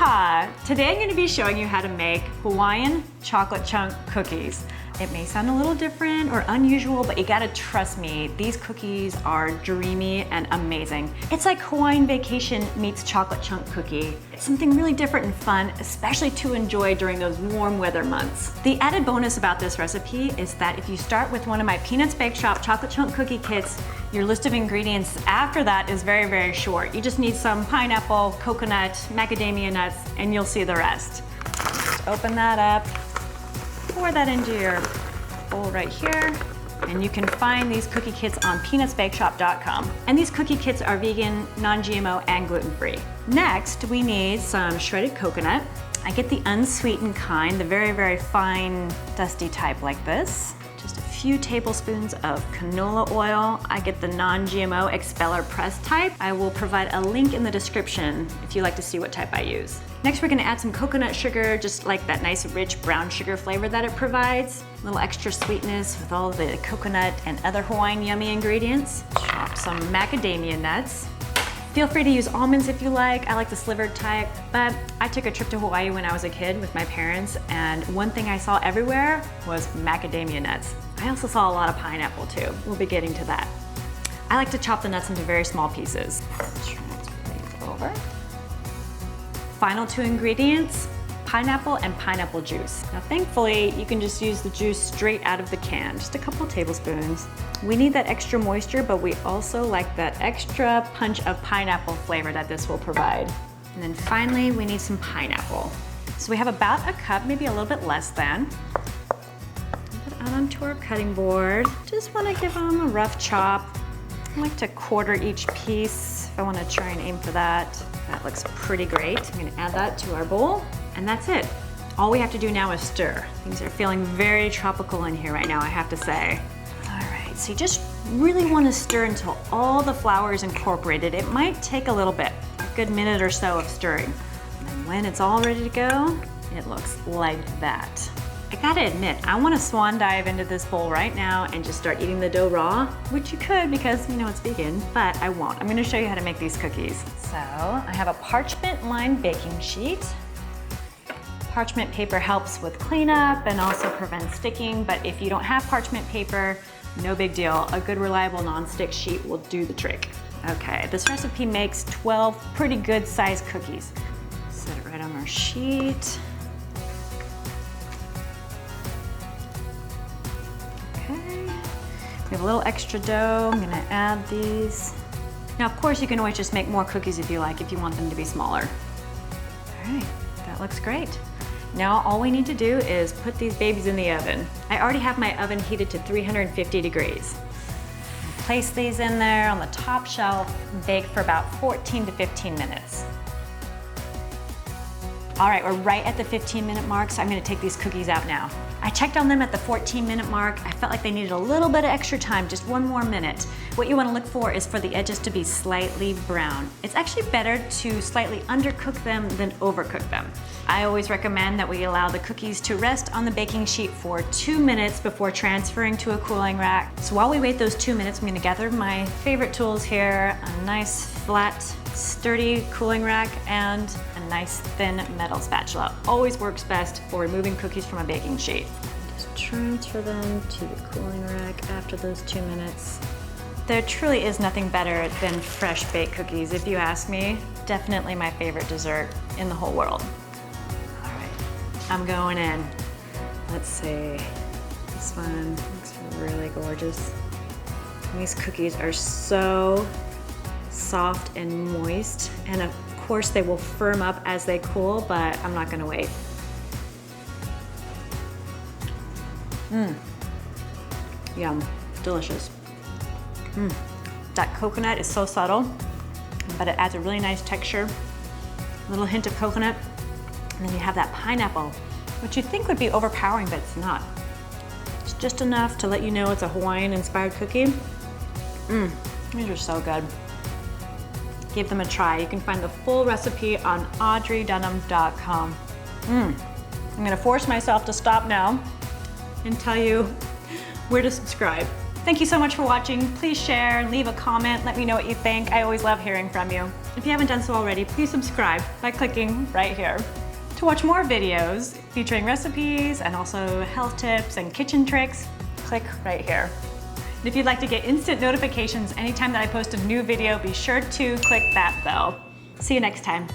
Aloha! Today I'm going to be showing you how to make Hawaiian chocolate chunk cookies. It may sound a little different or unusual, but you gotta trust me, these cookies are dreamy and amazing. It's like Hawaiian vacation meets chocolate chunk cookie. It's something really different and fun, especially to enjoy during those warm weather months. The added bonus about this recipe is that if you start with one of my Peanuts Bake Shop chocolate chunk cookie kits, your list of ingredients after that is very, very short. You just need some pineapple, coconut, macadamia nuts, and you'll see the rest. Just open that up. Pour that into your bowl right here. And you can find these cookie kits on peanutsbakeshop.com. And these cookie kits are vegan, non-GMO, and gluten-free. Next, we need some shredded coconut. I get the unsweetened kind, the very, very fine, dusty type like this. Just a few tablespoons of canola oil. I get the non-GMO expeller press type. I will provide a link in the description if you'd like to see what type I use. Next, we're gonna add some coconut sugar, just like that nice rich brown sugar flavor that it provides. A little extra sweetness with all the coconut and other Hawaiian yummy ingredients. Chop some macadamia nuts. Feel free to use almonds if you like. I like the slivered type, but I took a trip to Hawaii when I was a kid with my parents, and one thing I saw everywhere was macadamia nuts. I also saw a lot of pineapple too. We'll be getting to that. I like to chop the nuts into very small pieces. Transfer these over. Final two ingredients, pineapple and pineapple juice. Now thankfully, you can just use the juice straight out of the can, just a couple tablespoons. We need that extra moisture, but we also like that extra punch of pineapple flavor that this will provide. And then finally, we need some pineapple. So we have about a cup, maybe a little bit less than. Put it out onto our cutting board. Just wanna give them a rough chop. I like to quarter each piece if I wanna try and aim for that. That looks pretty great. I'm gonna add that to our bowl, and that's it. All we have to do now is stir. Things are feeling very tropical in here right now, I have to say. All right, so you just really wanna stir until all the flour is incorporated. It might take a little bit, a good minute or so of stirring. And when it's all ready to go, it looks like that. I gotta admit, I wanna swan dive into this bowl right now and just start eating the dough raw, which you could because you know it's vegan, but I won't. I'm gonna show you how to make these cookies. So I have a parchment lined baking sheet. Parchment paper helps with cleanup and also prevents sticking, but if you don't have parchment paper, no big deal. A good reliable non-stick sheet will do the trick. Okay, this recipe makes 12 pretty good sized cookies. Set it right on our sheet. We have a little extra dough. I'm gonna add these. Now, of course, you can always just make more cookies if you like, if you want them to be smaller. All right, that looks great. Now, all we need to do is put these babies in the oven. I already have my oven heated to 350 degrees. Place these in there on the top shelf and bake for about 14 to 15 minutes. All right, we're right at the 15-minute mark, so I'm gonna take these cookies out now. I checked on them at the 14-minute mark. I felt like they needed a little bit of extra time, just one more minute. What you wanna look for is for the edges to be slightly brown. It's actually better to slightly undercook them than overcook them. I always recommend that we allow the cookies to rest on the baking sheet for 2 minutes before transferring to a cooling rack. So while we wait those 2 minutes, I'm gonna gather my favorite tools here, a nice flat, sturdy cooling rack, and a nice thin metal spatula. Always works best for removing cookies from a baking sheet. Just transfer them to the cooling rack after those 2 minutes. There truly is nothing better than fresh baked cookies, if you ask me. Definitely my favorite dessert in the whole world. All right, I'm going in. Let's see, this one looks really gorgeous. These cookies are so soft and moist, and of course they will firm up as they cool, but I'm not gonna wait. Yum, delicious. That coconut is so subtle, but it adds a really nice texture, a little hint of coconut, and then you have that pineapple, which you think would be overpowering, but it's not. It's just enough to let you know it's a Hawaiian-inspired cookie. These are so good. Give them a try. You can find the full recipe on audreydunham.com. I'm gonna force myself to stop now and tell you where to subscribe. Thank you so much for watching. Please share, leave a comment, let me know what you think. I always love hearing from you. If you haven't done so already, please subscribe by clicking right here. To watch more videos featuring recipes and also health tips and kitchen tricks, click right here. And if you'd like to get instant notifications anytime that I post a new video, be sure to click that bell. See you next time.